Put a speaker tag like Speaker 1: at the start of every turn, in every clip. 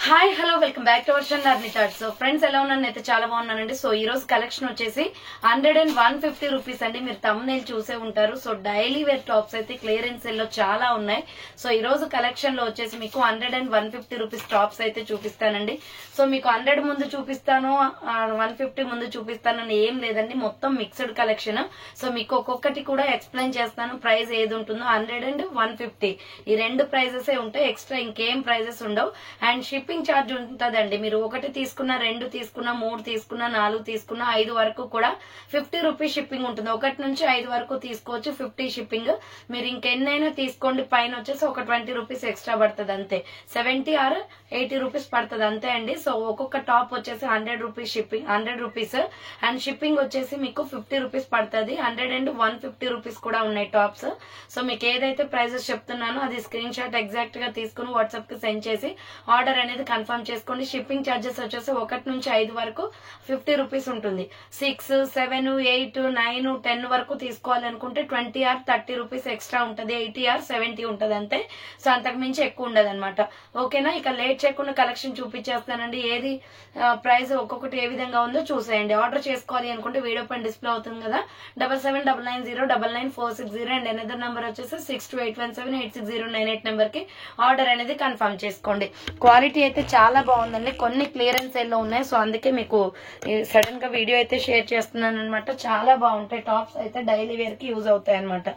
Speaker 1: Hi hello welcome back to our channel అర్ని chart. So friends ఎలా ఉన్నాను అయితే చాలా బాగున్నానండి. సో ఈ రోజు కలెక్షన్ వచ్చేసి 150 రూపీస్ అండి. మీరు తమ్మునేల్ చూసే ఉంటారు. సో డైలీ వేర్ టాప్స్ అయితే క్లియరెన్స్ సేల్ లో చాలా ఉన్నాయి. సో ఈ రోజు కలెక్షన్ లో వచ్చేసి మీకు 150 రూపీస్ టాప్స్ అయితే చూపిస్తానండి. సో మీకు 100 ముందు చూపిస్తాను, 150 ముందు చూపిస్తానని ఏం లేదండి, మొత్తం మిక్స్డ్ కలెక్షన్. సో మీకు ఒక్కొక్కటి కూడా ఎక్స్ప్లెయిన్ చేస్తాను. ప్రైస్ ఏది ఉంటుందో 100 అండ్ 150 ఈ రెండు ప్రైజెస్ ఉంటాయి, ఎక్స్ట్రా ఇంకేం ప్రైజెస్ ఉండవు. అండ్ షిప్పింగ్ ఛార్జ్ ఉంటదండి. మీరు ఒకటి తీసుకున్నా, రెండు తీసుకున్నా, 3 తీసుకున్నా, 4 తీసుకున్నా, 5 వరకు కూడా 50 రూపీస్ షిప్పింగ్ ఉంటుంది. 1 నుంచి 5 వరకు తీసుకోవచ్చు 50 షిప్పింగ్. మీరు ఇంకెన్నైనా తీసుకోండి, పైన వచ్చేసి ఒక 20 రూపీస్ ఎక్స్ట్రా పడుతుంది అంతే. 70 ఆర్ 80 రూపీస్ పడుతుంది అంతే అండి. సో ఒక్కొక్క టాప్ వచ్చేసి 100 rupees shipping, 100 rupees and shipping వచ్చేసి మీకు 50 రూపీస్ పడుతుంది. 100 అండ్ 150 రూపీస్ కూడా ఉన్నాయి టాప్స్. సో మీకు ఏదైతే ప్రైజెస్ చెప్తున్నానో అది స్క్రీన్ షాట్ ఎగ్జాక్ట్ గా తీసుకుని వాట్సాప్ కి సెండ్ చేసి ఆర్డర్ అనేది కన్ఫర్మ్ చేసుకోండి. షిప్పింగ్ ఛార్జెస్ వచ్చేసి 1 నుంచి 5 వరకు 50 రూపీస్ ఉంటుంది. 6, 7, 8, 9, 10 వరకు తీసుకోవాలనుకుంటే 20 ఆర్ 30 రూపీస్ ఎక్స్ట్రా ఉంటుంది. 80 ఆర్ 70 ఉంటుంది అంతే. సో అంతకు మించి ఎక్కువ ఉండదు అనమాట. ఓకేనా? ఇక లేట్ చేయకుండా కలెక్షన్ చూపించేస్తానండి. ఏది ప్రైస్ ఒక్కొక్కటి ఏ విధంగా ఉందో చూసేయండి. ఆర్డర్ చేసుకోవాలి అనుకుంటే వీడియో పైన డిస్ప్లే అవుతుంది కదా, 7799090460 అండ్ అనదర్ నెంబర్ వచ్చేసి 6281786098 నెంబర్ కి ఆర్డర్ అనేది కన్ఫర్మ్ చేసుకోండి. క్వాలిటీ అయితే చాలా బాగుందండి. కొన్ని క్లియరెన్స్ సేల్ లో ఉన్నాయి. సో అందుకే మీకు సడన్ గా వీడియో అయితే షేర్ చేస్తున్నాను అనమాట. చాలా బాగుంటాయి టాప్స్ అయితే, డైలీ వేర్ కి యూజ్ అవుతాయి అనమాట.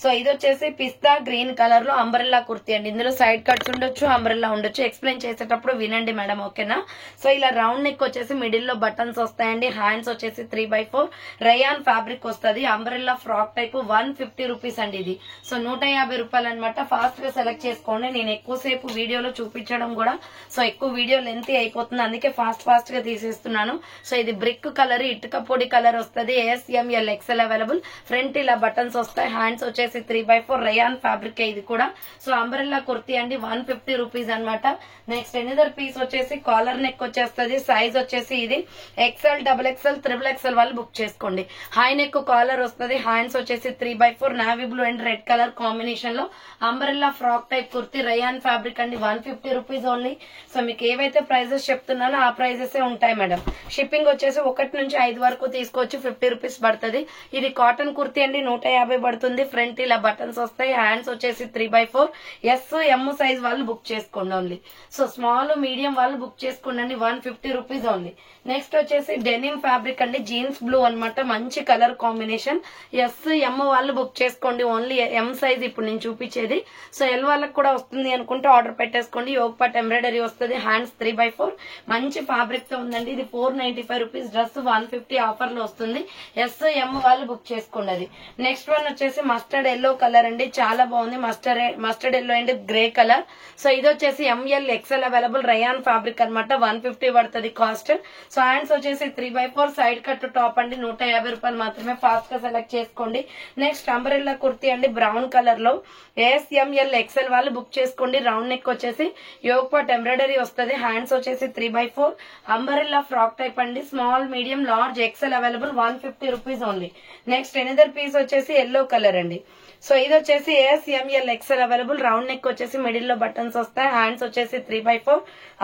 Speaker 1: సో ఇది వచ్చేసి పిస్తా గ్రీన్ కలర్ లో అంబ్రెల్లా కుర్తీ అండి. ఇందులో సైడ్ కట్స్ ఉండొచ్చు, అంబ్రెల్లా ఉండొచ్చు. ఎక్స్ప్లెయిన్ చేసేటప్పుడు వినండి మేడం, ఓకేనా? సో ఇలా రౌండ్ నెక్ వచ్చేసి మిడిల్ లో బటన్స్ వస్తాయండి. హ్యాండ్స్ వచ్చేసి 3/4 రయాన్ ఫ్యాబ్రిక్ వస్తుంది. అంబ్రెల్లా ఫ్రాక్ టైప్ 150 రూపీస్ అండి ఇది. సో 150 రూపాయలు అనమాట. ఫాస్ట్ గా సెలెక్ట్ చేసుకోండి. నేను ఎక్కువసేపు వీడియోలో చూపించడం కూడా సో ఎక్కువ వీడియో లెంత్ అయిపోతుంది, అందుకే ఫాస్ట్ గా తీసేస్తున్నాను. సో ఇది బ్రిక్ కలర్, ఇటుక పొడి కలర్ వస్తుంది. ASML XL available. ఫ్రంట్ ఇలా బటన్స్ వస్తాయి. హ్యాండ్స్ వచ్చేసి 3/4 రయాన్ ఫ్యాబ్రిక్ ఇది కూడా. సో అంబ్రెల్లా కుర్తీ అండి, 150 రూపీస్ అనమాట. నెక్స్ట్ ఎనదర్ పీస్ వచ్చేసి కాలర్ నెక్ వచ్చేస్తుంది. సైజ్ వచ్చేసి ఇది XL, XXL, XXL వాళ్ళు బుక్ చేసుకోండి. హై నెక్ కాలర్ వస్తుంది. హ్యాండ్స్ వచ్చేసి 3/4 navy blue and red colour combination లో umbrella frock type kurti rayon fabric అండి, 150 రూపీస్ ఓన్లీ. సో మీకు ఏవైతే ప్రైజెస్ చెప్తున్నానో ఆ ప్రైజెస్ ఉంటాయి మేడం. షిప్పింగ్ వచ్చేసి 1 నుంచి 5 వరకు తీసుకోవచ్చు, 50 రూపీస్ పడుతుంది. ఇది కాటన్ కుర్తీ అండి, 150 పడుతుంది. ఫ్రంట్ ఇలా బటన్స్ వస్తాయి. హ్యాండ్స్ వచ్చేసి 3/4 SM సైజ్ వాళ్ళు బుక్ చేసుకోండి ఓన్లీ. సో స్మాల్ మీడియం వాళ్ళు బుక్ చేసుకోండి, 150 రూపీస్ ఓన్లీ. నెక్స్ట్ వచ్చేసి డెనిమ్ ఫ్యాబ్రిక్ అండి, జీన్స్ బ్లూ అనమాట, మంచి కలర్ కాంబినేషన్. SM వాళ్ళు బుక్ చేసుకోండి, ఓన్లీ M సైజ్ ఇప్పుడు నేను చూపించేది. సో L వాళ్ళకి కూడా వస్తుంది అనుకుంటే ఆర్డర్ పెట్టేసుకోండి. యోగ్ పాట్ ఎంబ్రాయిడరీ వస్తుంది. హ్యాండ్స్ 3/4 మంచి ఫ్యాబ్రిక్ తో ఉందండి. ఇది 495 రూపీస్. డ్రెస్ 150 ఆఫర్ లో వస్తుంది. SM వాళ్ళు బుక్ చేసుకోండి అది. నెక్స్ట్ వన్ వచ్చేసి మస్టర్డ్ ఎల్లో కలర్ అండి, చాలా బాగుంది. Mustard yellow and grey colour. So ఇది వచ్చేసి ML XL available. Rayon fabric అనమాట, 150 పడుతుంది కాస్ట్. సో హ్యాండ్స్ వచ్చేసి 3/4 సైడ్ కట్ టాప్ అండి, 150 రూపాయలు మాత్రమే. ఫాస్ట్ గా సెలెక్ట్ చేసుకోండి. నెక్స్ట్ అంబ్రెల్లా కుర్తీ అండి, బ్రౌన్ కలర్ లో. ASML XL వాళ్ళు బుక్ చేసుకోండి. రౌండ్ నెక్ వచ్చేసి యోగ్ పాట్ ఎంబ్రాయిడరీ వస్తుంది. హ్యాండ్స్ వచ్చేసి 3/4 అంబ్రెల్లా ఫ్రాక్ టైప్ అండి, small, medium, large, XL available, 150 rupees only. Next another piece వచ్చేసి ఎల్లో కలర్ అండి. సో ఇది వచ్చేసి ASML XL available. Round neck వచ్చేసి మిడిల్ లో బటన్స్ వస్తాయి. హ్యాండ్స్ వచ్చేసి 3/4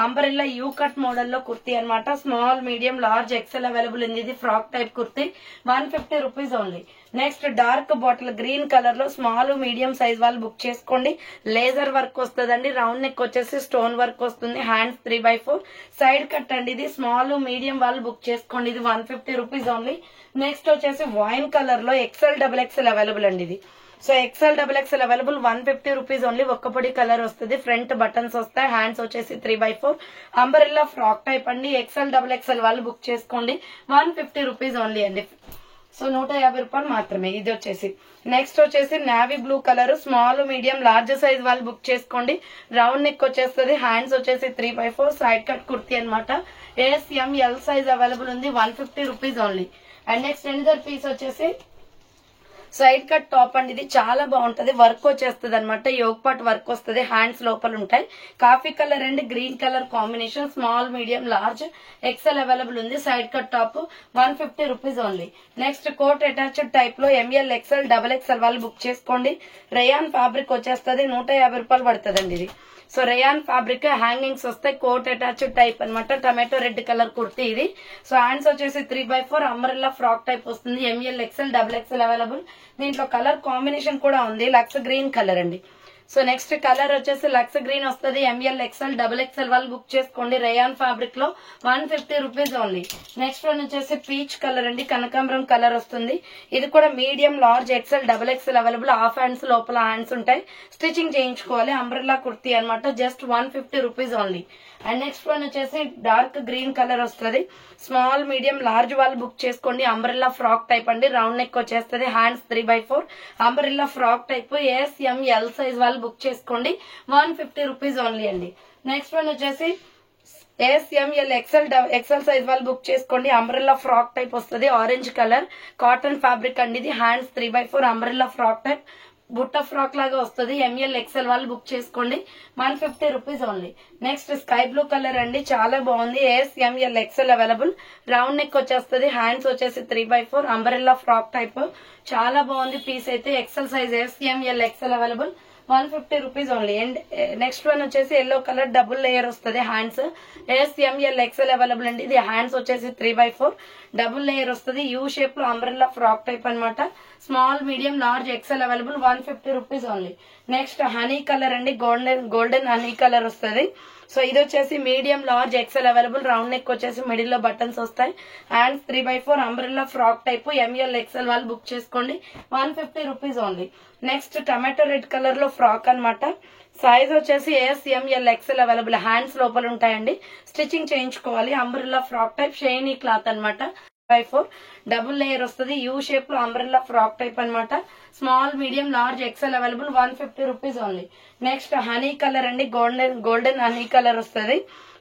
Speaker 1: అంబ్రెల్లా యూ కట్ మోడల్ లో కుర్తీ అనమాట, small, medium, large, XL available ఉంది. ఇది frock type kurti, 150 rupees only. Next dark bottle green colour లో స్మాల్, మీడియం సైజ్ వాళ్ళు బుక్ చేసుకోండి. లేజర్ వర్క్ వస్తుందండి. రౌండ్ నెక్ వచ్చేసి స్టోన్ వర్క్ వస్తుంది. హ్యాండ్స్ 3/4 సైడ్ కట్ అండి. ఇది స్మాల్, మీడియం వాళ్ళు బుక్ చేసుకోండి. ఇది 150 రూపీస్ ఓన్లీ. నెక్స్ట్ వచ్చేసి వైన్ కలర్ లో XL, XXL అవైలబుల్ అండి ఇది. So XL, XXL available, 150 rupees only. ఒక్కపొడి కలర్ వస్తుంది. ఫ్రంట్ బటన్స్ వస్తాయి. హ్యాండ్స్ వచ్చేసి 3/4 అంబ్రెల్లా ఫ్రాక్ టైప్ అండి. XL, XXL వాళ్ళు బుక్ చేసుకోండి, 150 రూపీస్ ఓన్లీ అండి. సో 150 రూపాయలు మాత్రమే. ఇది వచ్చేసి నెక్స్ట్ వచ్చేసి navy blue colour, small, medium, large size వాళ్ళు బుక్ చేసుకోండి. రౌండ్ నెక్ వచ్చేస్తుంది. హ్యాండ్స్ వచ్చేసి 3/4 సైడ్ కట్ కుర్తీ అనమాట. ASML సైజ్ అవైలబుల్ ఉంది, 150 rupees only. And next another piece వచ్చేసి సైడ్ కట్ టాప్ అండి, ఇది చాలా బాగుంటది. వర్క్ వచ్చేస్తుంది అనమాట, యోగ్ పాట్ వర్క్ వస్తుంది. హ్యాండ్స్ లోపల ఉంటాయి. Coffee colour and green colour combination, small, medium, large, XL available ఉంది. Side cut top 150 rupees only. Next coat attached type లో ML XL, XXL వాళ్ళు బుక్ చేసుకోండి. రయాన్ ఫ్యాబ్రిక్ వచ్చేస్తుంది, 150 రూపాయలు పడుతుందండి ఇది. సో రేయాన్ ఫ్యాబ్రిక్ హ్యాంగింగ్స్ వస్తాయి, కోట్ అటాచ్ టైప్ అన్నమాట. టమాటో రెడ్ కలర్ కుర్తీ ఇది. సో హ్యాండ్స్ వచ్చేసి 3/4 అంబ్రెల్లా ఫ్రాక్ టైప్ వస్తుంది. ML XL XXL available. దీంట్లో కలర్ కాంబినేషన్ కూడా ఉంది, లక్స్ గ్రీన్ కలర్ అండి. సో నెక్స్ట్ కలర్ వచ్చేసి లక్స్ గ్రీన్ వస్తుంది. ML XL XXL వాళ్ళు బుక్ చేసుకోండి. రేయాన్ ఫ్యాబ్రిక్ లో 150 రూపీస్ ఓన్లీ. నెక్స్ట్ వన్ వచ్చేసి పీచ్ కలర్ అండి, కనకాంబరం కలర్ వస్తుంది. ఇది కూడా medium large XL XXL available. Half hands లోపల హ్యాండ్స్ ఉంటాయి, స్టిచింగ్ చేయించుకోవాలి. అంబ్రెల్లా కుర్తీ అనమాట, just 150 rupees only. And next one వచ్చేసి డార్క్ గ్రీన్ కలర్ వస్తుంది. స్మాల్ మీడియం లార్జ్ వాళ్ళు బుక్ చేసుకోండి. అంబ్రెల్లా ఫ్రాక్ టైప్ అండి, రౌండ్ నెక్ వచ్చేస్తుంది. Hands 3/4 umbrella frock type. SML size వాళ్ళు బుక్ చేసుకోండి. 150 రూపీస్ ఓన్లీ అండి. నెక్స్ట్ వన్ వచ్చేసి SML XL సైజ్ వాళ్ళు బుక్ చేసుకోండి. అంబ్రెల్లా ఫ్రాక్ టైప్ వస్తుంది, ఆరెంజ్ కలర్ కాటన్ ఫ్యాబ్రిక్ అండి ఇది. హ్యాండ్స్ 3/4 అంబ్రెల్లా ఫ్రాక్ టైప్, బుట్ట ఫ్రాక్ లాగా వస్తుంది. ML XL వాళ్ళు బుక్ చేసుకోండి. 150 rupees only. Next sky blue colour అండి, చాలా బాగుంది. SML XL available. Round neck వచ్చేస్తుంది. హ్యాండ్స్ వచ్చేసి 3/4 అంబ్రెల్లా ఫ్రాక్ టైప్, చాలా బాగుంది పీస్ అయితే. XL size SML XL available. 150 rupees only. And next one వచ్చేసి ఎల్లో కలర్ డబుల్ లేయర్ వస్తుంది. హ్యాండ్స్ SML XL అవైలబుల్ అండి. ఇది హ్యాండ్స్ వచ్చేసి 3/4 డబుల్ లేయర్ వస్తుంది. యూ షేప్ లో అంబ్రెల్లా ఫ్రాక్ టైప్ అనమాట. Small medium large XL available. 150 rupees only. Next honey colour అండి, golden honey colour వస్తుంది. సో ఇది వచ్చేసి medium large XL available. Round neck వచ్చేసి మిడిల్ లో బటన్స్ వస్తాయి. Hands 3/4 umbrella frock type. ML XL వాళ్ళు book చేసుకోండి. 150 rupees only. Next tomato red colour లో ఫ్రాక్ అనమాట. సైజ్ వచ్చేసి SML XL అవైలబుల్. హ్యాండ్స్ లోపల ఉంటాయండి, స్టిచ్చింగ్ చేయించుకోవాలి. Umbrella frock type, shiny cloth అనమాట. 3/4 డబుల్ లేయర్ వస్తుంది. యూ షేప్ లో అంబ్రెల్లా ఫ్రాక్ టైప్ అనమాట. Small medium large XL available. 150 rupees only. Next honey colour అండి, గోల్డెన్ హనీ కలర్ వస్తుంది.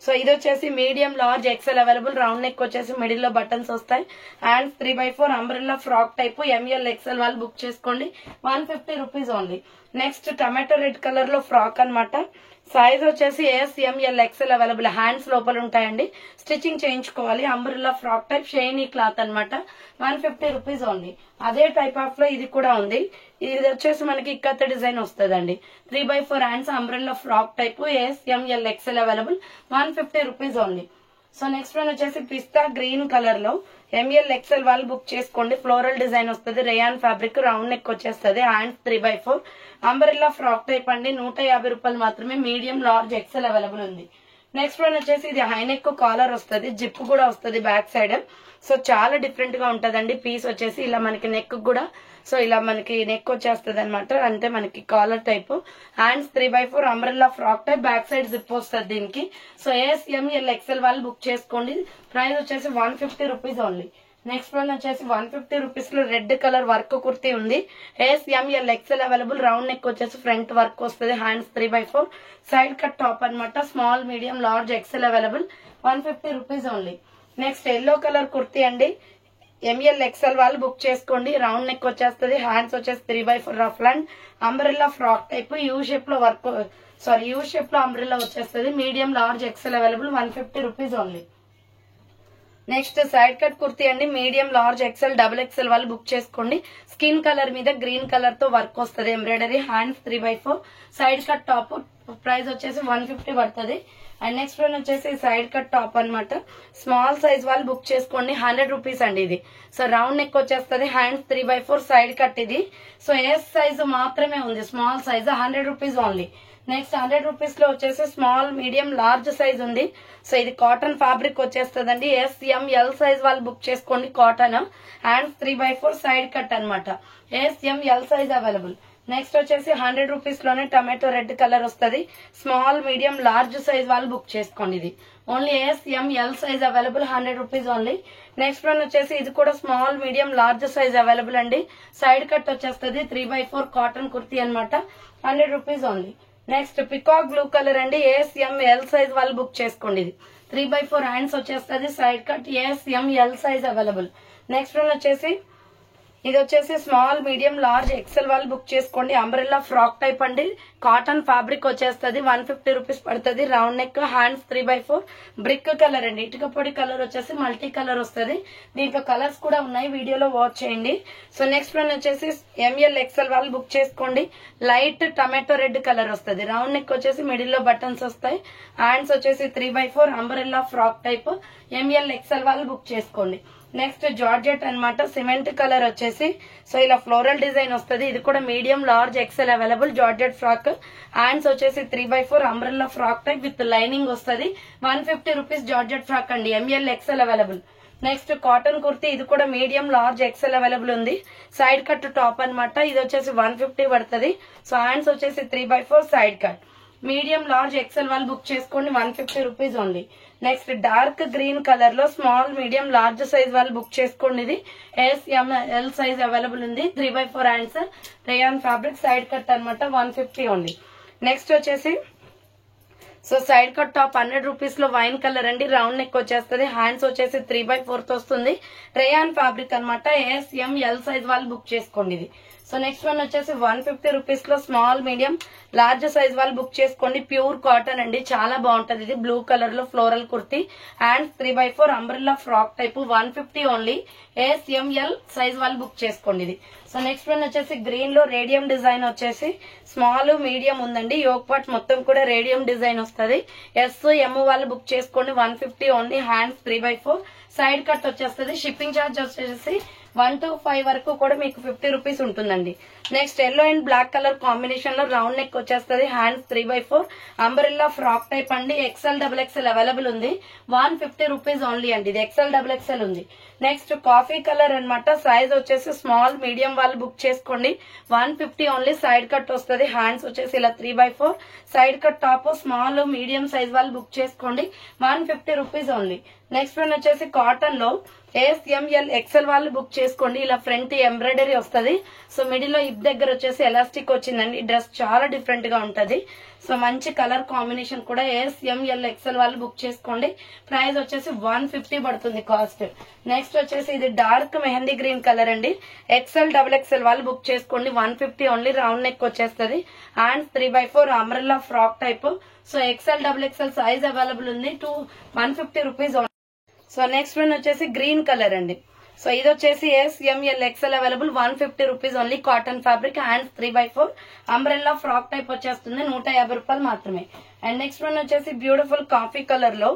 Speaker 1: సో ఇది వచ్చేసి medium large XL available. Round neck వచ్చేసి middle లో బటన్స్ వస్తాయి. Hands 3/4 umbrella frock type. ML XL వాళ్ళు book చేసుకోండి. 150 rupees only. Next tomato red colour లో ఫ్రాక్ అనమాట. సైజ్ వచ్చేసి SML XL అవైలబుల్. హ్యాండ్స్ లోపల ఉంటాయండి, స్టిచ్చింగ్ చేయించుకోవాలి. Umbrella frock type, shiny cloth అనమాట. 150 రూపీస్ ఓన్లీ. అదే టైప్ ఆఫ్ లో ఇది కూడా ఉంది. ఇది వచ్చేసి మనకి ఇక్కత్ డిజైన్ వస్తుందండి. 3/4 hands umbrella frock type. SML XL available. 150 rupees only. So next one వచ్చేసి పిస్తా గ్రీన్ కలర్ లో ML XL వాళ్ళు బుక్ చేసుకోండి. ఫ్లోరల్ డిజైన్ వస్తుంది. రేయాన్ ఫ్యాబ్రిక్, రౌండ్ నెక్ వచ్చేస్తుంది. హ్యాండ్స్ 3/4 అంబ్రెల్లా ఫ్రాక్ టైప్ అండి. 150 రూపాయలు మాత్రమే. మీడియం లార్జ్ XL అవైలబుల్ ఉంది. నెక్స్ట్ వన్ వచ్చేసి ఇది హైనెక్ కాలర్ వస్తుంది, జిప్ కూడా వస్తుంది బ్యాక్ సైడ్. సో చాలా డిఫరెంట్ గా ఉంటదండి. పీస్ వచ్చేసి ఇలా మనకి నెక్ కూడా, సో ఇలా మనకి నెక్ వచ్చేస్తుంది అనమాట, అంటే మనకి collar type. Hands 3/4 umbrella frock type, back side zip వస్తుంది దీనికి. సో SML XL వాళ్ళు బుక్ చేసుకోండి. ప్రైస్ వచ్చేసి 150 రూపీస్ ఓన్లీ. నెక్స్ట్ వన్ వచ్చేసి 150 రూపీస్ లో రెడ్ కలర్ వర్క్ కుర్తీ ఉంది. SML XL available. Round neck వచ్చేసి ఫ్రంట్ వర్క్ వస్తుంది. హ్యాండ్స్ 3/4 సైడ్ కట్ టాప్ అనమాట. Small medium large XL available. 150 rupees only. Next yellow colour kurti అండి. ML XL వాళ్ళు book చేసుకోండి. Round neck వచ్చేస్తుంది. హ్యాండ్స్ వచ్చేసి 3/4 ruff and umbrella frock type. U shape లో work, U shape లో umbrella వచ్చేస్తుంది. Medium large XL available. 150 rupees only. Next side cut kurti అండి. Medium large XL XXL వాళ్ళు బుక్ చేసుకోండి. స్కిన్ కలర్ మీద గ్రీన్ కలర్ తో వర్క్ వస్తుంది, embroidery. Hands 3/4 side cut top. Price వచ్చేసి 150 పడుతుంది. అండ్ నెక్స్ట్ వన్ వచ్చేసి సైడ్ కట్ టాప్ అనమాట. స్మాల్ సైజ్ వాళ్ళు బుక్ చేసుకోండి. 100 రూపీస్ అండి ఇది. సో రౌండ్ నెక్ వచ్చేస్తుంది. హ్యాండ్స్ 3/4 సైడ్ కట్ ఇది. సో ఎస్ సైజ్ మాత్రమే ఉంది, small size. 100 rupees only. Next 100 rupees లో వచ్చేసి స్మాల్ మీడియం లార్జ్ సైజ్ ఉంది. సో ఇది కాటన్ ఫ్యాబ్రిక్ వచ్చేస్తుందండి. SML సైజ్ వాళ్ళు బుక్ చేసుకోండి. కాటన్. హ్యాండ్స్ 3/4 సైడ్ కట్ అనమాట. SML size available. నెక్స్ట్ వచ్చేసి 100 రూపీస్ లోనే టమాటో రెడ్ కలర్ వస్తుంది. స్మాల్ మీడియం లార్జ్ సైజ్ వాళ్ళు బుక్ చేసుకోండి. ఇది only SML size available. 100 rupees only. Next one వచ్చేసి ఇది కూడా small medium large size available అండి. సైడ్ కట్ వచ్చేస్తుంది. 3/4 కాటన్ కుర్తీ అనమాట. 100 rupees only. Next peacock blue colour అండి. SML సైజ్ వాళ్ళు బుక్ చేసుకోండి. ఇది 3/4 హ్యాండ్స్ వచ్చేస్తుంది. Side cut. SML size available. Next one వచ్చేసి ఇది వచ్చేసి స్మాల్ మీడియం లార్జ్ ఎక్సెల్ వాళ్ళు బుక్ చేసుకోండి. అంబ్రెల్లా ఫ్రాక్ టైప్ అండి. కాటన్ ఫ్యాబ్రిక్ వచ్చేస్తుంది. 150 రూపీస్ పడుతుంది. Round neck, hands 3/4 brick colour అండి. ఇటుక పొడి కలర్ వచ్చేసి మల్టీ కలర్ వస్తుంది. దీంట్లో కలర్స్ కూడా ఉన్నాయి, వీడియోలో వాచ్ చేయండి. సో నెక్స్ట్ వన్ వచ్చేసి ఎంఎల్ ఎక్సెల్ వాళ్ళు బుక్ చేసుకోండి. లైట్ టమాటో రెడ్ కలర్ వస్తుంది. రౌండ్ నెక్ వచ్చేసి మిడిల్ లో బటన్స్ వస్తాయి. హ్యాండ్స్ వచ్చేసి 3/4 umbrella frock type. M L XL వాళ్ళు బుక్ చేసుకోండి. నెక్స్ట్ జార్జెట్ అన్నమాట. సిమెంట్ కలర్ వచ్చేసి సో ఇలా ఫ్లోరల్ డిజైన్ వస్తుంది. ఇది కూడా medium large XL available. Georgette frock. Hands వచ్చేసి 3/4 umbrella frock type with lining వస్తుంది. 150 రూపీస్ జార్జెట్ ఫ్రాక్ అండి. M L XL available. Next cotton kurti. ఇది కూడా మీడియం లార్జ్ ఎక్సెల్ అవైలబుల్ ఉంది. సైడ్ కట్ టాప్ అన్నమాట. ఇది వచ్చేసి 150 పడుతుంది. సో హ్యాండ్స్ వచ్చేసి 3/4 side cut. Medium large XL వాళ్ళు బుక్ చేసుకోండి. 150 rupees only. Next dark green colour లో స్మాల్ మీడియం లార్జ్ సైజ్ వాళ్ళు బుక్ చేసుకోండి. ఇది SML సైజ్ అవైలబుల్ ఉంది. 3/4 hands rayon fabric side cut అనమాట. 150 ఓన్లీ. నెక్స్ట్ వచ్చేసి so side cut top 100 rupees లో వైన్ కలర్ అండి. రౌండ్ నెక్ వచ్చేస్తుంది. హ్యాండ్స్ వచ్చేసి 3/4 వస్తుంది. రేయాన్ ఫ్యాబ్రిక్ అనమాట. SML సైజ్ వాళ్ళు బుక్ చేసుకోండి. ఇది సో నెక్స్ట్ వన్ వచ్చేసి 150 రూపీస్ లో స్మాల్ మీడియం లార్జ్ సైజ్ వాళ్ళు బుక్ చేసుకోండి. ప్యూర్ కాటన్ అండి, చాలా బాగుంటది. ఇది బ్లూ కలర్ లో floral kurti. Hands 3/4 umbrella frock type. 150 only. SML size వాళ్ళు బుక్ చేసుకోండి. ఇది సో నెక్స్ట్ వన్ వచ్చేసి గ్రీన్ లో రేడియం డిజైన్ వచ్చేసి స్మాల్ మీడియం ఉందండి. యోక్ పార్ట్ మొత్తం కూడా రేడియం డిజైన్ వస్తుంది. SM వాళ్ళు బుక్ చేసుకోండి. 150 ఓన్లీ. హ్యాండ్స్ 3/4 సైడ్ కట్ వచ్చేస్తుంది. షిప్పింగ్ ఛార్జ్ వచ్చేసి 1 to 5 వరకు కూడా మీకు 50 రూపీస్ ఉంటుందండి. Next yellow and black colour combination లో రౌండ్ నెక్ వచ్చేస్తుంది. హ్యాండ్స్ 3/4 అంబ్రెల్లా ఫ్రాక్ టైప్ అండి. XL XXL అవైలబుల్ ఉంది. 150 రూపీస్ ఓన్లీ అండి. ఇది XL XXL ఉంది. నెక్స్ట్ కాఫీ కలర్ అన్నమాట. సైజ్ వచ్చేసి స్మాల్ మీడియం వాళ్ళు బుక్ చేసుకోండి. 150 ఓన్లీ. సైడ్ కట్ వస్తుంది. హ్యాండ్స్ వచ్చేసి ఇలా 3/4 side cut top. Small medium size వాళ్ళు బుక్ చేసుకోండి. 150 రూపీస్ ఓన్లీ. నెక్స్ట్ వన్ వచ్చేసి కాటన్ లో SML XL వాళ్ళు బుక్ చేసుకోండి. ఇలా ఫ్రంట్ ఎంబ్రాయిడరీ వస్తుంది. సో మిడిల్ లో హిప్ దగ్గర వచ్చేసి ఎలాస్టిక్ వచ్చిందండి. డ్రెస్ చాలా డిఫరెంట్ గా ఉంటది. సో మంచి కలర్ కాంబినేషన్ కూడా. SML XL వాళ్ళు బుక్ చేసుకోండి. ప్రైస్ వచ్చేసి 150 పడుతుంది కాస్ట్. నెక్స్ట్ వచ్చేసి ఇది డార్క్ మెహందీ గ్రీన్ కలర్ అండి. XL XXL వాళ్ళు బుక్ చేసుకోండి. 150 ఓన్లీ. రౌండ్ నెక్ వచ్చేస్తుంది. Hands 3/4 umbrella frock type. So XL XXL size available ఉంది. 150 రూపీస్. సో నెక్స్ట్ వన్ వచ్చేసి గ్రీన్ కలర్ అండి. సో ఇది వచ్చేసి SML XL available. 150 rupees only. Cotton fabric. Hands 3/4 umbrella frock type వచ్చేస్తుంది. 150 రూపాయలు మాత్రమే. అండ్ నెక్స్ట్ వన్ వచ్చేసి బ్యూటిఫుల్ కాఫీ కలర్ లో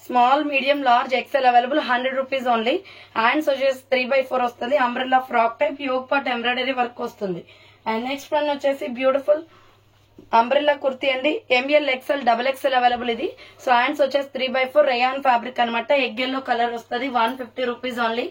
Speaker 1: small medium large XL available. 100 rupees only. Hands వచ్చేసి 3/4 వస్తుంది. Umbrella frock type. Yoke part embroidery work వస్తుంది. And next one వచ్చేసి beautiful umbrella kurti అండి. ML XL XXL అవైలబుల్ ఇది. సో హ్యాండ్స్ వచ్చేసి 3/4 rayon fabric అనమాట. Egg yellow colour వస్తుంది. 150 rupees only.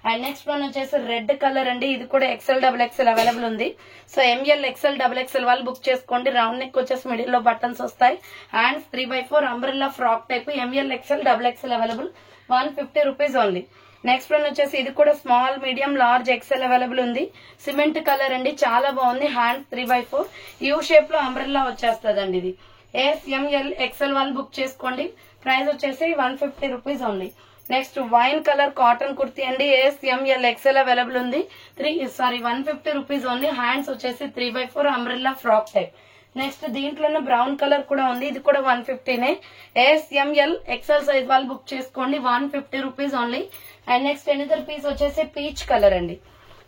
Speaker 1: And next one వచ్చేసి రెడ్ కలర్ అండి. ఇది కూడా XL XXL అవైలబుల్ ఉంది. సో ML XL XXL వాళ్ళు బుక్ చేసుకోండి. రౌండ్ నెక్ వచ్చేసి మిడిల్ లో బటన్స్ వస్తాయి. Hands 3/4 umbrella frock type. ML XL XXL available. 150 rupees only. Next one వచ్చేసి ఇది కూడా small medium large XL available ఉంది. సిమెంట్ కలర్ అండి, చాలా బాగుంది. హ్యాండ్స్ 3/4 యూ షేప్ లో అంబ్రెల్లా వచ్చేస్తుంది అండి. ఇది SML XL వాళ్ళు బుక్ చేసుకోండి. ప్రైస్ వచ్చేసి 150 rupees only. Next wine colour cotton kurti అండి. SML XL అవైలబుల్ ఉంది. 150 రూపీస్ ఓన్లీ. హ్యాండ్స్ వచ్చేసి 3/4 అంబ్రెల్లా ఫ్రాక్ టైప్. నెక్స్ట్ దీంట్లోనే బ్రౌన్ కలర్ కూడా ఉంది. ఇది కూడా 150నే. SML XL సైజ్ వాళ్ళు బుక్ చేసుకోండి. 150 rupees only. And next another piece వచ్చేసి పీచ్ కలర్ అండి.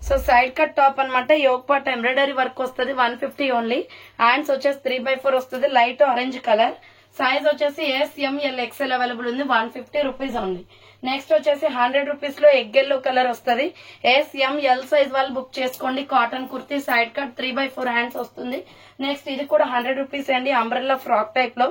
Speaker 1: సో సైడ్ కట్ టాప్ అనమాట. యోక్ పార్ట్ ఎంబ్రాయిడరీ వర్క్ వస్తుంది. 150 ఓన్లీ. హ్యాండ్స్ వచ్చేసి 3/4 వస్తుంది. Light orange colour. సైజ్ వచ్చేసి SML XL అవైలబుల్ ఉంది. 150 రూపీస్ ఓన్లీ. నెక్స్ట్ వచ్చేసి 100 రూపీస్ లో ఎగ్ ఎల్లో కలర్ వస్తుంది. SML సైజ్ వాళ్ళు బుక్ చేసుకోండి. Cotton kurti. Side cut 3/4 hands వస్తుంది. నెక్స్ట్ ఇది కూడా 100 రూపీస్ అండి. అంబ్రెల్లా ఫ్రాక్ టైప్ లో.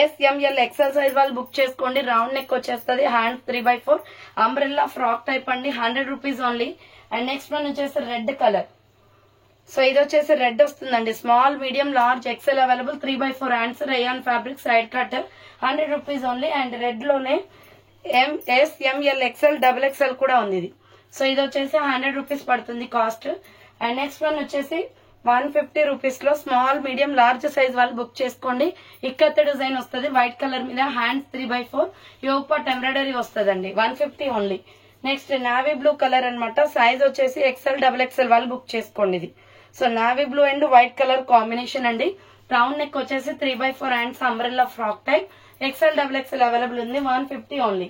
Speaker 1: SML XL సైజ్ వాళ్ళు బుక్ చేసుకోండి. రౌండ్ నెక్ వచ్చేస్తుంది. హ్యాండ్స్ 3/4 అంబ్రెల్లా ఫ్రాక్ టైప్ అండి. 100 rupees only. And next one వచ్చేసి రెడ్ కలర్. సో ఇది వచ్చేసి రెడ్ వస్తుందండి. Small medium large XL available. 3/4 hands rayon fabric. Side cut 100 rupees only. And red లోనే SML XL XXL కూడా ఉంది ఇది. సో ఇది వచ్చేసి 100 రూపీస్ పడుతుంది కాస్ట్. అండ్ నెక్స్ట్ వన్ వచ్చేసి 150 రూపీస్ లో స్మాల్ మీడియం లార్జ్ సైజ్ వాళ్ళు బుక్ చేసుకోండి. ఇక్కత్ డిజైన్ వస్తుంది వైట్ కలర్ మీద. హ్యాండ్స్ 3/4 యోక్ పార్ట్ ఎంబ్రాయిడరీ వస్తుందండి. 150 only. Next navy blue colour అన్నమాట. సైజ్ వచ్చేసి ఎక్స్ఎల్ డబుల్ ఎక్స్ఎల్ వాళ్ళు బుక్ చేసుకోండి ఇది. So navy blue and white colour combination అండి. రౌండ్ నెక్ వచ్చేసి 3/4 hands umbrella frock type. XL double X L available ఉంది, 150 only.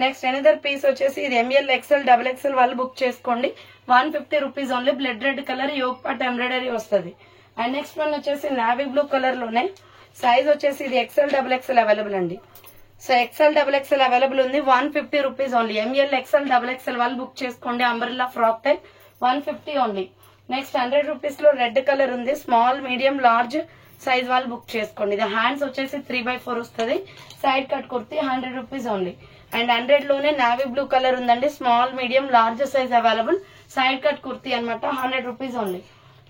Speaker 1: Next another piece వచ్చేసి ఇది ఎంఎల్ ఎక్స్ఎల్ డబుల్ ఎక్స్ఎల్ వాళ్ళు బుక్ చేసుకోండి, 150 rupees only. Blood red colour yoke part embroidery వస్తుంది. And next one వచ్చేసి navy blue colour లోనే size వచ్చేసి ఇది ఎక్స్ఎల్ డబుల్ ఎక్స్ఎల్ అవైలబుల్ అండి. So XL double X L available ఉంది, 150 rupees only. ML X L double X L వాళ్ళు book చేసుకోండి, umbrella frock type, 150 only. Next 100 rupees లో రెడ్ కలర్ ఉంది, స్మాల్ మీడియం లార్జ్ సైజ్ వాళ్ళు బుక్ చేసుకోండి. ఇది హ్యాండ్స్ వచ్చేసి 3/4 వస్తుంది, side cut kurti, 100 rupees only. And 100 లోనే నావీ బ్లూ కలర్ ఉందండి, small medium large size available, side cut kurti అనమాట, 100 రూపీస్ ఓన్లీ.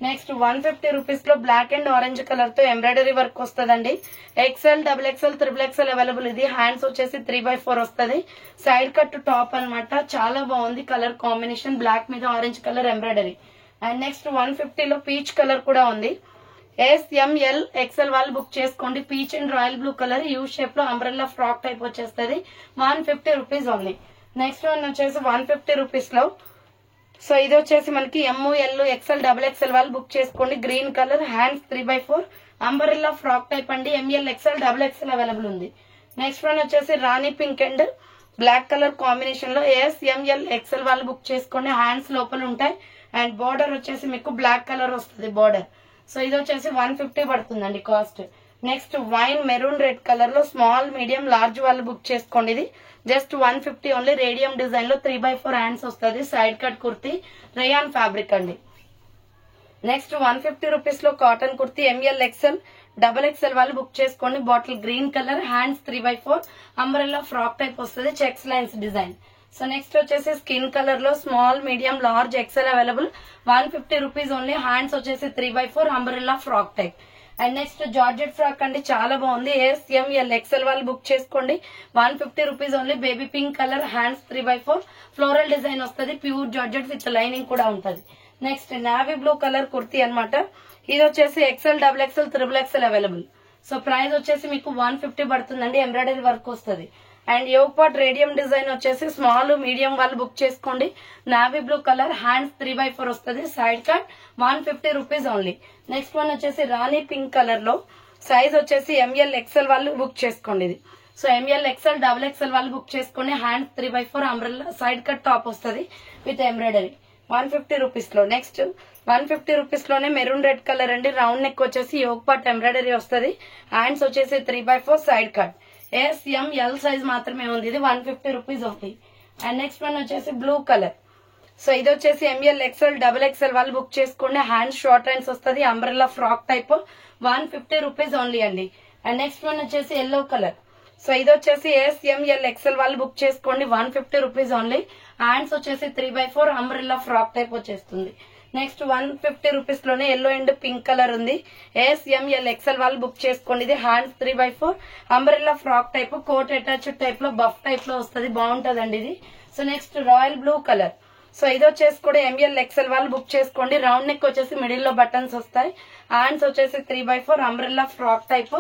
Speaker 1: నెక్స్ట్ 150 రూపీస్ లో బ్లాక్ అండ్ ఆరెంజ్ కలర్ తో ఎంబ్రాయిడరీ వర్క్ వస్తుందండి. XL double XL triple XL available. ఇది hands వచ్చేసి 3/4 వస్తుంది, side cut top అనమాట. చాలా బాగుంది కలర్ కాంబినేషన్, బ్లాక్ మీద orange colour embroidery. And next 150 లో పీచ్ కలర్ కూడా ఉంది. ఎస్ఎంఎల్ ఎక్స్ఎల్ వాళ్ళు బుక్ చేసుకోండి. Peach and royal blue colour you shape లో అంబ్రెల్లా ఫ్రాక్ టైప్ వచ్చేస్తుంది, 150 రూపీస్ ఓన్లీ. నెక్స్ట్ వన్ వచ్చేసి 150 రూపీస్ లో. సో ఇది వచ్చేసి మనకి ఎంఎల్ ఎక్స్ఎల్ డబుల్ ఎక్స్ఎల్ వాళ్ళు బుక్ చేసుకోండి. Green colour, hands 3/4 umbrella frock type అండి. M L X L double X L available ఉంది. నెక్స్ట్ వన్ వచ్చేసి రాణి pink and black colour combination లో ఎస్ఎంఎల్ ఎక్స్ఎల్ వాళ్ళు బుక్ చేసుకోండి. హ్యాండ్స్ లోపల ఉంటాయి అండ్ బార్డర్ వచ్చేసి మీకు బ్లాక్ కలర్ వస్తుంది బార్డర్. సో ఇది వచ్చేసి 150 పడుతుందండి cost. Next wine maroon red colour లో స్మాల్ మీడియం లార్జ్ వాళ్ళు బుక్ చేసుకోండి. ఇది జస్ట్ 150 ఓన్లీ. రేడియం డిజైన్ లో 3/4 హ్యాండ్స్ వస్తుంది, side cut kurti, rayon fabric అండి. నెక్స్ట్ 150 రూపీస్ లో cotton kurti M L X L double X L వాళ్ళు బుక్ చేసుకోండి. Bottle green colour, hands 3/4 umbrella frock type వస్తుంది, checks lines design. So next వచ్చేసి స్కిన్ కలర్ లో small medium large X L available, 150 rupees only. Hands వచ్చేసి 3/4 umbrella frock type. And next georgette frock అండి, చాలా బాగుంది. S M L XL వాళ్ళు book చేసుకోండి, 150 rupees only. Baby pink colour, hands 3/4 floral design వస్తుంది, pure georgette with lining కూడా ఉంటుంది. Next navy blue colour kurti అనమాట. ఇది వచ్చేసి XL double XL triple XL available. So price వచ్చేసి మీకు 150 పడుతుందండి, ఎంబ్రాయిడరీ వర్క్ వస్తుంది. And yoke part radium design వచ్చేసి స్మాల్ మీడియం వాళ్ళు బుక్ చేసుకోండి. నావీ బ్లూ కలర్, హ్యాండ్స్ 3/4 వస్తుంది, side cut, 150 rupees only. Next one వచ్చేసి రాణి పింక్ కలర్ లో సైజ్ వచ్చేసి ఎంఎల్ ఎక్స్ఎల్ వాళ్ళు బుక్ చేసుకోండి. ఇది so ML X L double X L వాళ్ళు బుక్ చేసుకోండి. Hands 3/4 umbrella side cut top వస్తుంది విత్ ఎంబ్రాయిడరీ, 150 రూపీస్ లో. నెక్స్ట్ 150 రూపీస్ లోనే మెరూన్ రెడ్ కలర్ అండి. రౌండ్ నెక్ వచ్చేసి యోగ్ పార్ట్ ఎంబ్రాయిడరీ వస్తుంది, హ్యాండ్స్ వచ్చేసి 3/4 సైడ్ కట్. ఎస్ఎంఎల్ సైజ్ మాత్రమే ఉంది, ఇది 150 rupees only. And next one వచ్చేసి బ్లూ కలర్. సో ఇది వచ్చేసి ఎంఎల్ ఎక్స్ఎల్ డబుల్ ఎక్స్ఎల్ వాళ్ళు బుక్ చేసుకోండి. హ్యాండ్స్ షార్ట్ హ్యాండ్స్ వస్తుంది, umbrella frock type, 150 rupees only అండి. అండ్ నెక్స్ట్ వన్ వచ్చేసి ఎల్లో కలర్. సో ఇది వచ్చేసి ఎస్ఎంఎల్ ఎక్స్ఎల్ వాళ్ళు బుక్ చేసుకోండి, 150 రూపీస్ ఓన్లీ. హ్యాండ్స్ వచ్చేసి 3/4 అంబ్రెల్లా ఫ్రాక్ టైప్ వచ్చేస్తుంది. నెక్స్ట్ 150 రూపీస్ లోనే ఎల్లో అండ్ పింక్ కలర్ ఉంది. ఎస్ఎంఎల్ ఎక్స్ఎల్ వాళ్ళు బుక్ చేసుకోండి. ఇది hands 3/4 umbrella frock type, coat attached type లో బఫ్ టైప్ లో వస్తుంది, బాగుంటదండి ఇది. So next royal blue colour. So ఇది వచ్చేసి కూడా ఎంఎల్ ఎక్స్ఎల్ వాళ్ళు బుక్ చేసుకోండి. రౌండ్ నెక్ వచ్చేసి మిడిల్ లో బటన్స్ వస్తాయి, హ్యాండ్స్ వచ్చేసి 3/4 umbrella frock type,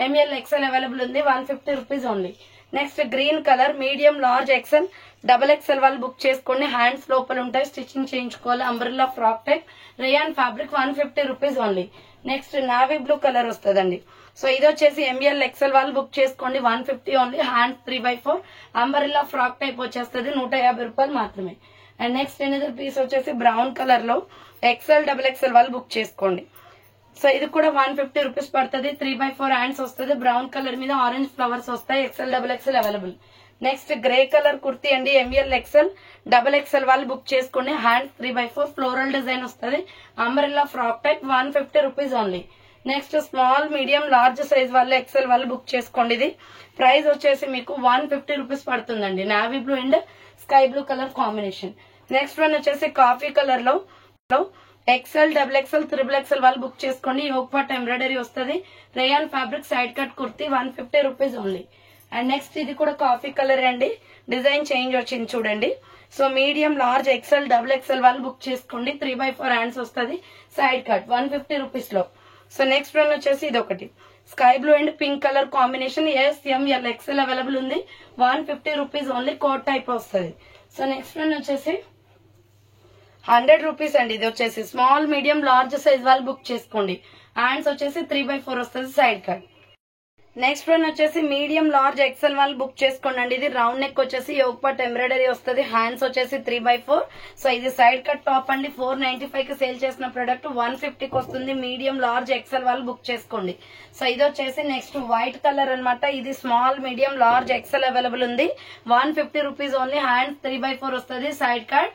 Speaker 1: M L XL available ఉంది, 150 rupees only. Next green colour medium large XL double X L వాళ్ళు బుక్ చేసుకోండి. హ్యాండ్స్ లోపల ఉంటాయి, స్టిచ్చింగ్ చేయించుకోవాలి, umbrella frock type, rayon fabric, 150 rupees only. Next navy blue colour వస్తుందండి. So ఇది వచ్చేసి ML XL వాళ్ళు బుక్ చేసుకోండి, 150 only. Hands 3/4 umbrella frock type వచ్చేస్తుంది, 150 రూపాయలు మాత్రమే. అండ్ నెక్స్ట్ ఎనదర్ పీస్ వచ్చేసి బ్రౌన్ కలర్ లో ఎక్స్ఎల్ డబల్ ఎక్స్ఎల్ వాళ్ళు బుక్ చేసుకోండి. సో ఇది కూడా 150 రూపీస్ పడుతుంది, 3/4 హ్యాండ్స్ వస్తుంది, బ్రౌన్ కలర్ మీద ఆరెంజ్ ఫ్లవర్స్ వస్తాయి, XL double XL available. Next grey colour kurti అండి, ఎంఎల్ ఎక్స్ఎల్ డబల్ ఎక్స్ఎల్ వాళ్ళు బుక్ చేసుకోండి. హ్యాండ్స్ 3/4 ఫ్లోరల్ డిజైన్ వస్తుంది, umbrella frock type, 150 rupees only. Next small medium large size వాళ్ళు XL వాళ్ళు book చేసుకోండి. ఇది ప్రైస్ వచ్చేసి మీకు 150 రూపీస్ పడుతుందండి. Navy blue and sky blue colour combination. Next one వచ్చేసి కాఫీ కలర్ లో XL double XL triple XL వాళ్ళు బుక్ చేసుకోండి. యోగ్ పార్ట్ ఎంబ్రాయిడరీ వస్తుంది, rayon fabric, side cut kurti, 150 rupees only. And next ఇది కూడా కాఫీ కలర్ అండి, design change వచ్చింది చూడండి. So medium large XL double X L వాళ్ళు బుక్ చేసుకోండి, 3/4 హ్యాండ్స్ వస్తుంది, సైడ్ కట్, 150 రూపీస్ లో. సో నెక్స్ట్ వన్ వచ్చేసి ఇది ఒకటి sky blue and pink colour combination, S M L XL available ఉంది, 150 రూపీస్ ఓన్లీ. కోట్ టైప్ వస్తుంది. సో నెక్స్ట్ వన్ వచ్చేసి 100 రూపీస్ అండి. ఇది వచ్చేసి స్మాల్ మీడియం లార్జ్ సైజ్ వాళ్ళు బుక్ చేసుకోండి. హ్యాండ్స్ వచ్చేసి 3/4 వస్తుంది సైడ్ కట్. నెక్స్ట్ వన్ వచ్చేసి మీడియం లార్జ్ ఎక్సెల్ వాళ్ళు బుక్ చేసుకోండి. ఇది రౌండ్ నెక్ వచ్చేసి యోగ్ పార్ట్ ఎంబ్రాయిడరీ వస్తుంది. హ్యాండ్స్ వచ్చేసి 3/4. సో ఇది సైడ్ కట్ టాప్ అండి. 495 కి సేల్ చేసిన ప్రొడక్ట్ 150కి వస్తుంది. మీడియం లార్జ్ ఎక్సెల్ వాళ్ళు బుక్ చేసుకోండి. సో ఇది వచ్చేసి నెక్స్ట్ వైట్ కలర్ అనమాట. ఇది small medium large XL available ఉంది. 150 రూపీస్ ఓన్లీ. హ్యాండ్స్ 3/4 వస్తుంది సైడ్ కట్.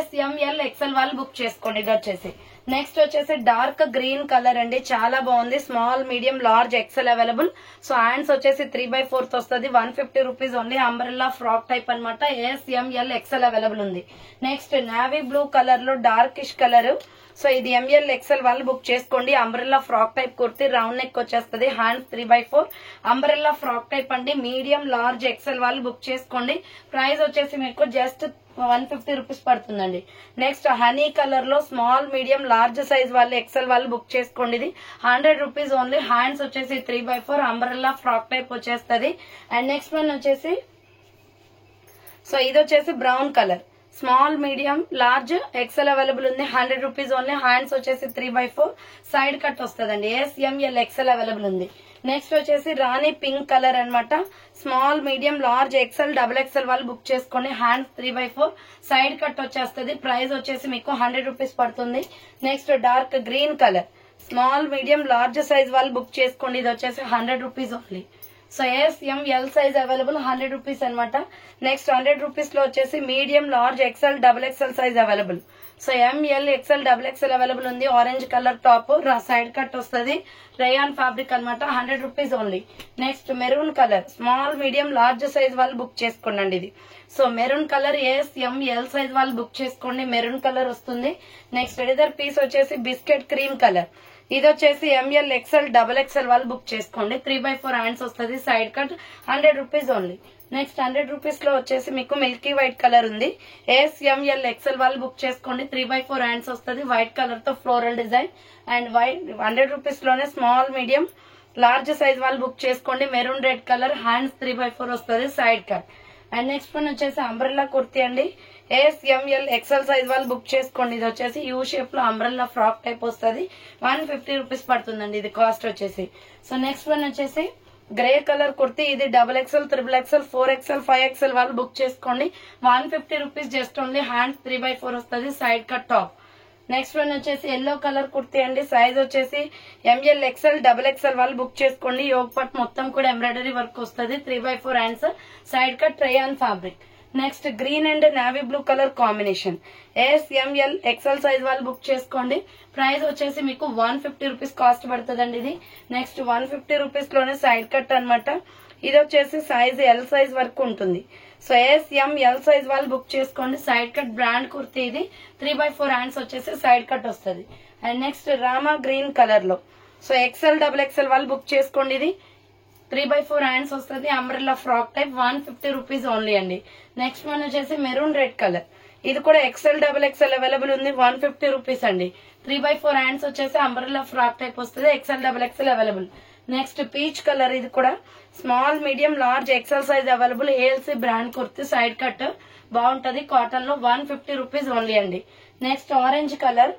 Speaker 1: SML ఎక్సెల్ వాళ్ళు బుక్ చేసుకోండి. ఇది వచ్చేసి నెక్స్ట్ వచ్చేసి డార్క్ గ్రీన్ కలర్ అండి. చాలా బాగుంది. Small medium large XL available. So hands వచ్చేసి 3/4 వస్తుంది. 150 rupees only. Umbrella frock type అనమాట. SML ఎక్సెల్ అవైలబుల్ ఉంది. నెక్స్ట్ నావీ బ్లూ కలర్ లో డార్కిష్ కలర్. సో ఇది ML ఎక్సెల్ వాళ్ళు బుక్ చేసుకోండి. Umbrella frock type kurti round neck వచ్చేస్తుంది. హ్యాండ్స్ 3/4. అంబ్రెల్లా ఫ్రాక్ టైప్ అండి. మీడియం లార్జ్ ఎక్సెల్ వాళ్ళు బుక్ చేసుకోండి. ప్రైస్ వచ్చేసి మీకు జస్ట్ 150 రూపీస్ పడుతుందండి. నెక్స్ట్ హనీ కలర్ లో స్మాల్ మీడియం లార్జ్ సైజ్ వాళ్ళు ఎక్సెల్ వాళ్ళు బుక్ చేసుకోండి. ఇది 100 రూపీస్ ఓన్లీ. హ్యాండ్స్ వచ్చేసి 3/4. అంబ్రెల్లా ఫ్రాక్ టైప్ వచ్చేస్తుంది. అండ్ నెక్స్ట్ వన్ వచ్చేసి సో ఇది వచ్చేసి brown colour. Small medium large XL available ఉంది. 100 రూపీస్ ఓన్లీ. హ్యాండ్స్ వచ్చేసి 3/4. సైడ్ కట్ వస్తుందండి. SML ఎక్సెల్ అవైలబుల్ ఉంది. నెక్స్ట్ వచ్చేసి రాణి పింక్ కలర్ అనమాట. Small medium large XL XXL వాళ్ళు బుక్ చేసుకోండి. హ్యాండ్స్ 3/4. సైడ్ కట్ వచ్చేస్తుంది. ప్రైస్ వచ్చేసి మీకు 100 రూపీస్ పడుతుంది. Next dark green colour. Small medium large size వాళ్ళు బుక్ చేసుకోండి. ఇది వచ్చేసి 100 rupees only. So SML size available 100 rupees అనమాట. నెక్స్ట్ 100 రూపీస్ లో వచ్చేసి medium large XXL size available. So ML XL XXL available ఉంది. Orange colour top side cut వస్తుంది. Rayon fabric అనమాట. 100 rupees only. Next maroon colour. Small medium large size వాళ్ళు book చేసుకోండి. ఇది so maroon colour SML size వాళ్ళు book చేసుకోండి. Maroon colour వస్తుంది. Next ఎడిదర్ piece వచ్చేసి బిస్కెట్ క్రీమ్ కలర్. ఇది వచ్చేసి ML XL వాళ్ళు బుక్ చేసుకోండి. 3/4 హ్యాండ్స్ వస్తుంది. Side cut 100 rupees only. Next 100 rupees లో వచ్చేసి మీకు మిల్కీ వైట్ కలర్ ఉంది. SML XL వాళ్ళు బుక్ చేసుకోండి. 3/4 హ్యాండ్స్ వస్తుంది. వైట్ కలర్ తో floral design. And white 100 rupees లోనే స్మాల్ మీడియం లార్జ్ సైజ్ వాళ్ళు బుక్ చేసుకోండి. Maroon red colour. హ్యాండ్స్ 3/4 వస్తుంది. Side cut. And next one వచ్చేసి అంబ్రెల్లా కుర్తీ అండి. SML XL సైజ్ వాళ్ళు బుక్ చేసుకోండి. ఇది వచ్చేసి యూ షేప్ లో అంబ్రెల్లా ఫ్రాక్ టైప్ వస్తుంది. 150 రూపీస్ పడుతుందండి ఇది కాస్ట్ వచ్చేసి. సో నెక్స్ట్ వన్ వచ్చేసి గ్రే కలర్ కుర్తీ. ఇది XXL, XXL, 4XL, 5XL వాళ్ళు బుక్ చేసుకోండి. 150 రూపీస్ జస్ట్ ఓన్లీ. హ్యాండ్స్ 3/4 వస్తుంది. Side cut top. Next one వచ్చేసి ఎల్లో కలర్ కుర్తీ అండి. సైజ్ వచ్చేసి ML XL వాళ్ళు బుక్ చేసుకోండి. యోగ్ పార్ట్ మొత్తం కూడా ఎంబ్రాయిడరీ వర్క్ వస్తుంది. 3/4 hands. Side cut rayon fabric. Next green and navy blue colour combination. SML XL size వాళ్ళు బుక్ చేసుకోండి. ప్రైస్ వచ్చేసి మీకు 150 రూపీస్ కాస్ట్ పడుతుందండి ఇది. నెక్స్ట్ 150 రూపీస్ లోనే సైడ్ కట్ అనమాట. ఇది వచ్చేసి సైజ్ L సైజ్ వరకు ఉంటుంది. సో SML సైజ్ వాళ్ళు బుక్ చేసుకోండి. సైడ్ కట్ బ్రాండ్ కుర్తీ ఇది. 3/4 హ్యాండ్స్ వచ్చేసి సైడ్ కట్ వస్తుంది. And next Rama green colour లో సో XL వాళ్ళు బుక్ చేసుకోండి. ఇది 3/4 హ్యాండ్స్ వస్తుంది. Umbrella frock type. 150 rupees only అండి. నెక్స్ట్ వన్ వచ్చేసి మెరూన్ రెడ్ కలర్. ఇది కూడా XL అవైలబుల్ ఉంది. 150 రూపీస్ అండి. 3/4 హ్యాండ్స్ వచ్చేసి అంబ్రెల్లా ఫ్రాక్ టైప్ వస్తుంది. XL available. Next peach colour. ఇది కూడా small medium large XL size available. ALC brand kurti. Side cut బాగుంటది. కాటన్ లో 150 రూపీస్ ఓన్లీ అండి. Next orange colour.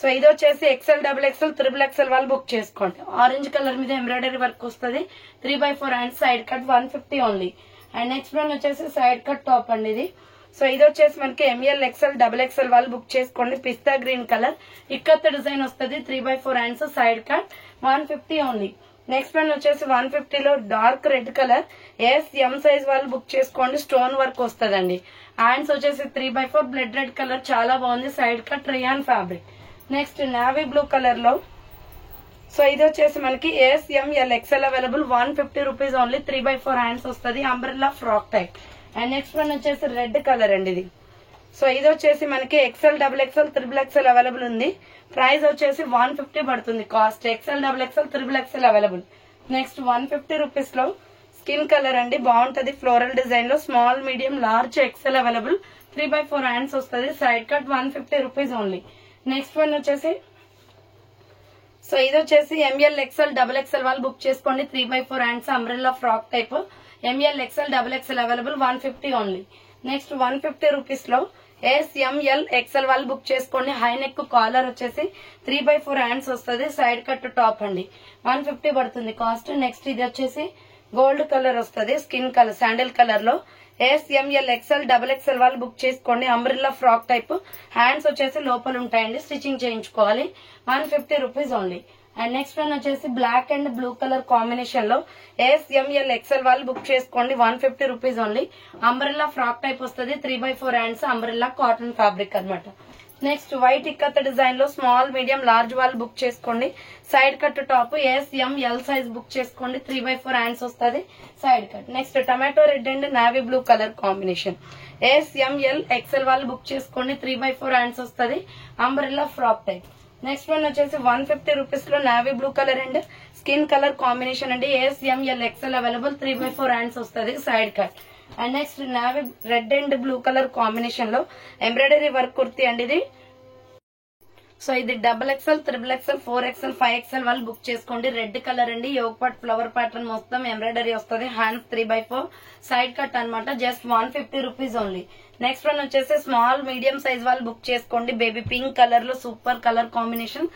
Speaker 1: సో ఇది వచ్చేసి XL వాళ్ళు బుక్ చేసుకోండి. ఆరెంజ్ కలర్ మీద ఎంబ్రాయిడరీ వర్క్ వస్తుంది. 3/4 hands. Side cut 150 only. And next one వచ్చేసి సైడ్ కట్ టాప్ అండి ఇది. సో ఇది వచ్చేసి మనకి ML XL వాళ్ళు బుక్ చేసుకోండి. Pista green colour. Ikat design వస్తుంది. 3/4 hands. Side cut 150 only. Next one వచ్చేసి 150 లో dark red colour. SM size వాళ్ళు బుక్ చేసుకోండి. స్టోన్ వర్క్ వస్తుందండి. హ్యాండ్స్ వచ్చేసి 3/4 బ్లడ్ రెడ్ కలర్. చాలా బాగుంది. Side cut rayon fabric. Next navy blue colour లో సో ఇది వచ్చేసి మనకి SML XL available. 150 rupees only. 3/4 hands వస్తుంది. Umbrella frock type. And next one వచ్చేసి రెడ్ కలర్ అండి ఇది. సో ఇది వచ్చేసి మనకి XL అవైలబుల్ ఉంది. ప్రైస్ వచ్చేసి 150 పడుతుంది cost. XL available. Next 150 rupees లో స్కిన్ కలర్ అండి. బాగుంటది. ఫ్లోరల్ డిజైన్ లో small medium large XL available. 3/4 hands వస్తుంది. Side cut 150 rupees only. Next one వచ్చేసి సో ఇది వచ్చేసి ML XL వాళ్ళు బుక్ చేసుకోండి. 3/4 hands umbrella frock type. ML XL available. 150 only. Next 150 rupees లో SML XL వాళ్ళు బుక్ చేసుకోండి. హై నెక్ కాలర్ వచ్చేసి 3/4 హ్యాండ్స్ వస్తుంది. సైడ్ కట్ టాప్ అండి. 150 పడుతుంది కాస్ట్. నెక్స్ట్ ఇది వచ్చేసి గోల్డ్ కలర్ వస్తుంది. స్కిన్ కలర్ శాండిల్ కలర్ లో SML XL XXL వాళ్ళు బుక్ చేసుకోండి. అంబ్రిల్లా ఫ్రాక్ టైప్ హ్యాండ్స్ వచ్చేసి లోపల ఉంటాయండి. స్టిచ్చింగ్ చేయించుకోవాలి. 150 rupees only. And next one వచ్చేసి black and blue colour combination లో SML XL వాళ్ళు బుక్ చేసుకోండి. 150 rupees only. Umbrella frock type వస్తుంది. 3/4 హ్యాండ్స్ అంబ్రెల్లా కాటన్ ఫ్యాబ్రిక్ అన్నమాట. నెక్స్ట్ వైట్ ఇక్కత్ డిజైన్ లో స్మాల్ మీడియం లార్జ్ వాళ్ళు బుక్ చేసుకోండి. Side cut top SML size book చేసుకోండి. 3/4 హ్యాండ్స్ వస్తుంది. Side cut. Next tomato red and navy blue colour combination SML XL వాళ్ళు book చేసుకోండి. 3/4 hands వస్తుంది. Umbrella frock type. Next one వచ్చేసి 150 rupees లో navy blue colour and skin colour combination అండి. SML XL available. 3/4 hands వస్తుంది. Side cut. And next navy red and blue colour combination లో embroidery work kurti అండి ఇది. So ఇది XXL, XXL, 4XL, 5XL వాళ్ళు book చేసుకోండి. రెడ్ కలర్ అండి. Yog pot flower pattern మొత్తం ఎంబ్రాయిడరీ వస్తుంది. హ్యాండ్స్ 3/4 సైడ్ కట్ అనమాట. Just 150 rupees only. Next one వచ్చేసి స్మాల్ మీడియం సైజ్ వాళ్ళు బుక్ చేసుకోండి. బేబీ పింక్ కలర్ లో super colour combination.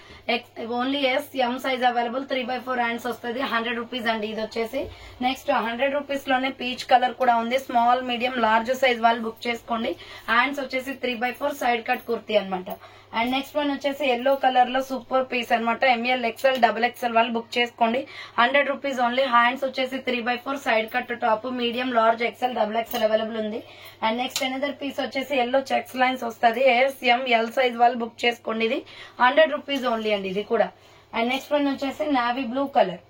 Speaker 1: Only SM size available. 3/4 hands వస్తుంది. 100 రూపీస్ అండి ఇది వచ్చేసి. నెక్స్ట్ 100 రూపీస్ లోనే పీచ్ కలర్ కూడా ఉంది. స్మాల్ మీడియం లార్జ్ సైజ్ వాళ్ళు బుక్ చేసుకోండి. హ్యాండ్స్ వచ్చేసి 3/4 సైడ్ కట్ కుర్తీ అనమాట. అండ్ నెక్స్ట్ వన్ వచ్చేసి ఎల్లో కలర్ లో సూపర్ పీస్ అనమాట. ML XL, XXL వాళ్ళు బుక్ చేసుకోండి. 100 రూపీస్ ఓన్లీ. హ్యాండ్స్ వచ్చేసి 3/4 side cut top. Medium large XL, XXL available ఉంది. అండ్ నెక్స్ట్ ఎనదర్ పీస్ వచ్చేసి ఎల్లో చెక్స్ లైన్స్ వస్తుంది. SML సైజ్ వాళ్ళు బుక్ చేసుకోండి. ఇది 100 రూపీస్ ఓన్లీ అండి ఇది కూడా. అండ్ నెక్స్ట్ వన్ వచ్చేసి నావీ బ్లూ కలర్.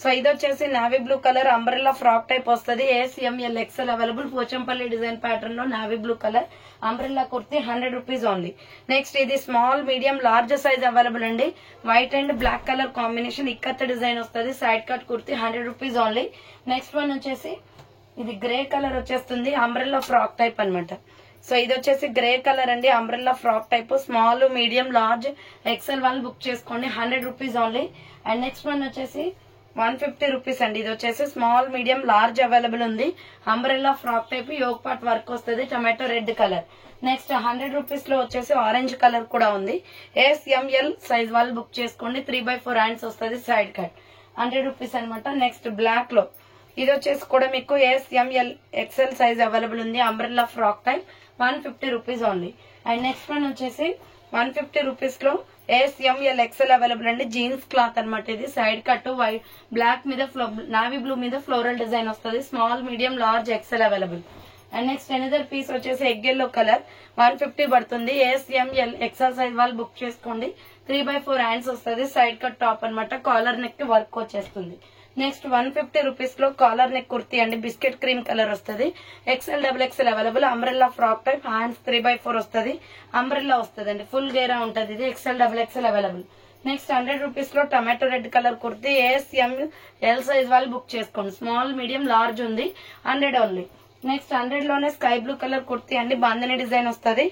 Speaker 1: సో ఇది వచ్చేసి navy blue colour umbrella frock type వస్తుంది. SML XL available. Pochampally design pattern లో navy blue colour umbrella kurti 100 rupees only. Next ఇది small medium large size available అండి. White and black colour combination ikat design వస్తుంది. Side cut kurti 100 rupees only. Next one వచ్చేసి ఇది grey colour వచ్చేస్తుంది. Umbrella frock type అనమాట. So ఇది వచ్చేసి గ్రే కలర్ అండి. Umbrella frock type. Small medium large XL వాళ్ళు బుక్ చేసుకోండి. 100 rupees only. And next one వచ్చేసి 150 రూపీస్ అండి. ఇది వచ్చేసి స్మాల్ మీడియం లార్జ్ అవైలబుల్ ఉంది. అంబ్రెల్లా ఫ్రాక్ టైప్ యోగ్ పాట్ వర్క్ వస్తుంది. Tomato red colour. Next 100 rupees లో వచ్చేసి ఆరెంజ్ కలర్ కూడా ఉంది. SML సైజ్ వాళ్ళు బుక్ చేసుకోండి. 3/4 హ్యాండ్స్ వస్తుంది. Side cut. 100 రూపీస్ అనమాట. నెక్స్ట్ బ్లాక్ లో ఇది వచ్చేసి కూడా మీకు SML XL సైజ్ అవైలబుల్ ఉంది. Umbrella frock type 150 rupees only. And next one వచ్చేసి 150 రూపీస్ లో SML XL అవైలబుల్ అండి. జీన్స్ క్లాత్ అనమాట ఇది. సైడ్ కట్ వైట్ బ్లాక్ మీద నావీ బ్లూ మీద ఫ్లోరల్ డిజైన్ వస్తుంది. Small medium large XL available. And next another piece వచ్చేసి egg yellow colour 150 పడుతుంది. SML XL సైజ్ వాళ్ళు బుక్ చేసుకోండి. 3/4 హ్యాండ్స్ వస్తుంది. సైడ్ కట్ టాప్ అనమాట. కాలర్ నెక్ వర్క్ వచ్చేస్తుంది. నెక్స్ట్ 150 రూపీస్ లో కాలర్ నెక్ కుర్తీ అండి. బిస్కెట్ క్రీమ్ కలర్ వస్తుంది. XL, XXL available. Umbrella frock type. Hands 3/4 వస్తుంది. అంబ్రెల్లా వస్తుంది అండి. ఫుల్ గేరా ఉంటుంది ఇది. XL, XXL available. Next 100 rupees లో tomato red colour kurti. SML size వాళ్ళు బుక్ చేసుకోండి. స్మాల్ మీడియం లార్జ్ ఉంది. 100 ఓన్లీ. నెక్స్ట్ 100 లోనే స్కై బ్లూ కలర్ కుర్తీ అండి. బాందని డిజైన్ వస్తుంది.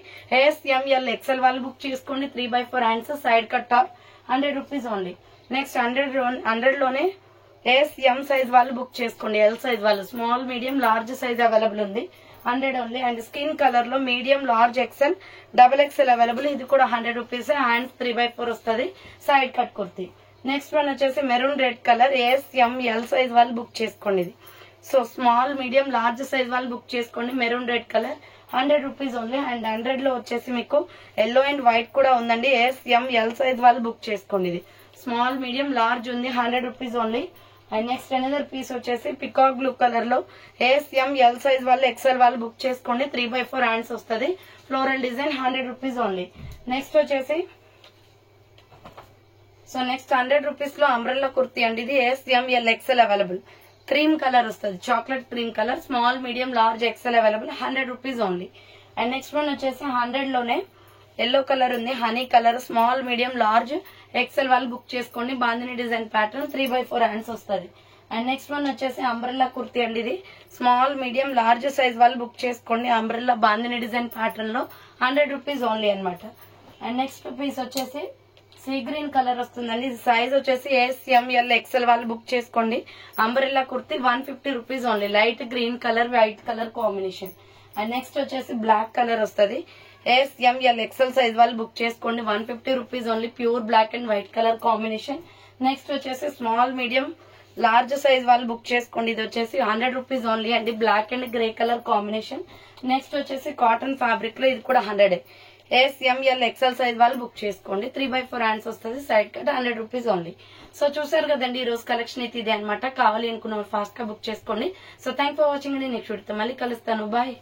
Speaker 1: SML XL వాళ్ళు బుక్ చేసుకోండి. 3/4 hands side cut top. 100 rupees only. Next 100 లోనే SM సైజ్ వాళ్ళు బుక్ చేసుకోండి. L సైజ్ వాళ్ళు. Small medium large size available ఉంది. 100 ఓన్లీ. అండ్ స్కిన్ కలర్ లో medium large XL, XXL available. ఇది కూడా 100 రూపీస్. హ్యాండ్స్ 3/4 వస్తుంది. Side cut kurti. Next one వచ్చేసి maroon red colour. SML size వాళ్ళు బుక్ చేసుకోండి. ఇది so small medium large size వాళ్ళు బుక్ చేసుకోండి. Maroon red colour 100 rupees only. And 100 లో వచ్చేసి మీకు ఎల్లో అండ్ వైట్ కూడా ఉందండి. SML సైజ్ వాళ్ళు బుక్ చేసుకోండి. ఇది స్మాల్ మీడియం లార్జ్ ఉంది. 100 rupees only. And next another piece వచ్చేసి పికాక్ బ్లూ కలర్ లో SML సైజ్ వాళ్ళు XL వాళ్ళు బుక్ చేసుకోండి. 3/4 హ్యాండ్స్ వస్తుంది. Floral design 100 rupees only. Next వచ్చేసి సో నెక్స్ట్ 100 రూపీస్ లో అంబ్రెల్లా కుర్తీ అండి. ఇది SML XL available. Cream colour వస్తుంది. Chocolate cream colour. Small medium large XL available. 100 rupees only. And next one వచ్చేసి 100 లోనే ఎల్లో కలర్ ఉంది. Honey colour. Small medium large XL వాళ్ళు book చేసుకోండి. Bandhani design pattern. 3/4 hands వస్తుంది. And next one వచ్చేసి umbrella kurti అండి. ఇది స్మాల్ మీడియం లార్జ్ సైజ్ వాళ్ళు బుక్ చేసుకోండి. అంబ్రెల్లా బాందిని డిజైన్ ప్యాటర్న్ లో 100 రూపీస్ ఓన్లీ అనమాట. అండ్ నెక్స్ట్ పీస్ వచ్చేసి సీ గ్రీన్ కలర్ వస్తుందండి. ఇది సైజ్ వచ్చేసి SML XL వాళ్ళు బుక్ చేసుకోండి. Umbrella kurti 150 rupees only. Light green colour white colour combination. And next వచ్చేసి బ్లాక్ కలర్ వస్తుంది. SML ఎక్సెల్ సైజ్ వాళ్ళు బుక్ చేసుకోండి. 150 rupees only. Pure black and white colour combination. Next వచ్చేసి స్మాల్ మీడియం లార్జ్ సైజ్ వాళ్ళు book చేసుకోండి. ఇది వచ్చేసి 100 rupees only అండి. Black and grey colour combination. Next వచ్చేసి కాటన్ ఫ్యాబ్రిక్ లో ఇది కూడా 100. SML ఎక్సెల్ సైజ్ వాళ్ళు బుక్ చేసుకోండి. 3/4 హ్యాండ్స్ వస్తుంది. Side cut 100 rupees only. So చూసారు కదండి, ఈ రోజు కలెక్షన్ అయితే ఇదే అనమాట. కావాలి అనుకున్న వాళ్ళు ఫాస్ట్ గా బుక్ చేసుకోండి. సో థ్యాంక్ ఫర్ వాచింగ్ అండి. నెక్స్ట్ వీడియోతో మళ్ళీ కలుస్తాను. బాయ్.